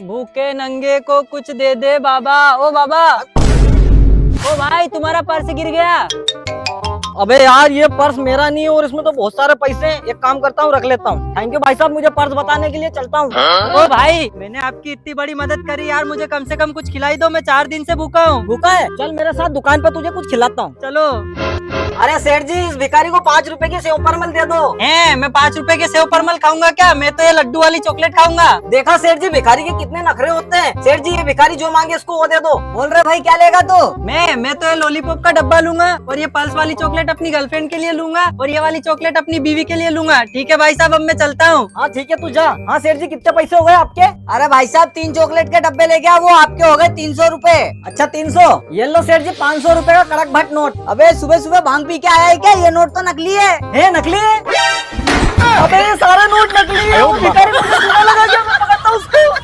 भूखे नंगे को कुछ दे दे बाबा। ओ बाबा, ओ भाई तुम्हारा पर्स गिर गया। अबे यार, ये पर्स मेरा नहीं है और इसमें तो बहुत सारे पैसे हैं। एक काम करता हूँ, रख लेता हूँ। थैंक यू भाई साहब, मुझे पर्स बताने के लिए। चलता हूँ। ओ भाई, मैंने आपकी इतनी बड़ी मदद करी यार, मुझे कम से कम कुछ खिलाई दो, मैं 4 दिन से भूखा हूँ। भूखा है? चल मेरे साथ दुकान पे, तुझे कुछ खिलाता हूँ। चलो। अरे सेठ जी, इस भिखारी को 5 रुपए की सेव परमल दे दो। हैं, मैं 5 रुपए के सेव परमल खाऊंगा क्या? मैं तो ये लड्डू वाली चॉकलेट खाऊंगा। देखा सेठ जी, भिखारी के कितने नखरे होते हैं। सेठ जी, ये भिखारी जो मांगे इसको वो दे दो। बोल रहे भाई, क्या लेगा तू? मैं तो ये लॉलीपॉप का डब्बा लूंगा, और ये पल्स वाली चॉकलेट अपनी गर्लफ्रेंड के लिए लूंगा, और ये वाली चॉकलेट अपनी बीवी के लिए लूंगा। ठीक है भाई साहब, अब मैं चलता हूँ। हाँ ठीक है, तू जा। हाँ सेठ जी, कितने पैसे हो गए आपके? अरे भाई साहब, 3 चॉकलेट के डब्बे लेके आओ, वो आपके हो गए 300 रुपए। अच्छा 300। ये लो सेठ जी, 500 रुपए का कड़क भट्ट नोट। अबे सुबह सुबह भांग पी के आया है क्या? ये नोट तो नकली है। नकली है? अबे ये सारा नोट नकली है। वो भिखारी मुझे चूना लगा गया, मैं पकड़ता हूँ उसको।